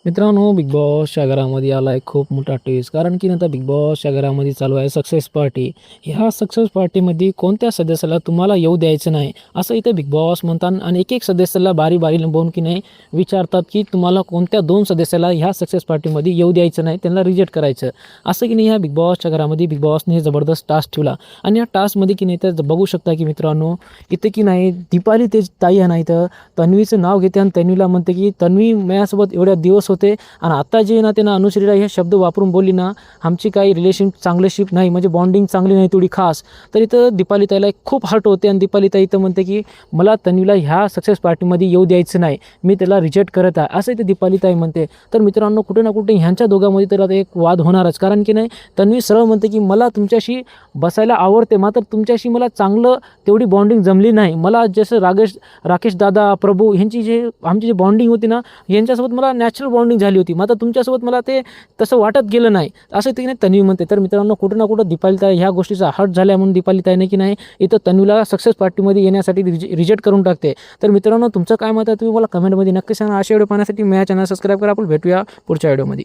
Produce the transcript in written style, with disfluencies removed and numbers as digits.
मित्रांनो, बिग बॉसच्या घरामध्ये आला आहे खूप मोठा ट्विस्ट. कारण की आता बिग बॉसच्या घरामध्ये चालू आहे सक्सेस पार्टी. ह्या सक्सेस पार्टीमध्ये कोणत्या सदस्याला तुम्हाला येऊ द्यायचं नाही, असं इथं बिग बॉस म्हणतात. आणि एक एक सदस्याला बारी बोलून की नाही विचारतात की तुम्हाला कोणत्या 2 सदस्याला ह्या सक्सेस पार्टीमध्ये येऊ द्यायचं नाही, त्यांना रिजेक्ट करायचं. असं की नाही ह्या बिग बॉसच्या घरामध्ये बिग बॉसने जबरदस्त टास्क ठेवला. आणि या टास्कमध्ये की नाही तर बघू शकता की मित्रांनो, इथं की नाही दीपाली ते ताई आहे नाही तर तन्वीचं नाव घेते आणि तन्वीला म्हणते की तन्वी माझ्यासोबत एवढ्या दिवस होते आणि आता जे ना त्यांना अनुश्रीला हे शब्द वापरून बोलली ना, आमची काही रिलेशन चांगलेशिप नाही, म्हणजे बॉन्डिंग चांगली नाही तेवढी खास. तर इथं दीपाली ताईला खूप हर्ट होते आणि दीपाली ताई इथं म्हणते की मला तन्वीला ह्या सक्सेस पार्टीमध्ये येऊ द्यायचं नाही, मी त्याला रिजेक्ट करत आहे, असं इथं दीपाली ताई म्हणते. तर मित्रांनो, कुठे ना कुठे ह्यांच्या दोघांमध्ये तर आता एक वाद होणारच. कारण की नाही तन्वी सरळ म्हणते की मला तुमच्याशी बसायला आवडते, मात्र तुमच्याशी मला चांगलं तेवढी बॉन्डिंग जमली नाही. मला जसं राकेश दादा, प्रभू ह्यांची आमची जी बॉन्डिंग होती ना, यांच्यासोबत मला नॅचरल बॉन्डिंग झाली होती, मात्र तुमच्यासोबत मला ते तसं वाटत गेलं नाही, असं ते तन्वी म्हणते. तर मित्रांनो, कुठं ना कुठं दीपाली ताई ह्या गोष्टीचा हर्ट झाल्या म्हणून दीपाली ताईने की नाही इथं तन्वीला सक्सेस पार्टीमध्ये येण्यासाठी रिजेक्ट करून टाकते. तर मित्रांनो, तुमचं काय मत आहे तुम्ही मला कमेंटमध्ये नक्की सांगा. अशा व्हिडिओ पाहण्यासाठी माझ्या चॅनल सबस्क्राईब करा. आपण भेटूया पुढच्या व्हिडिओमध्ये.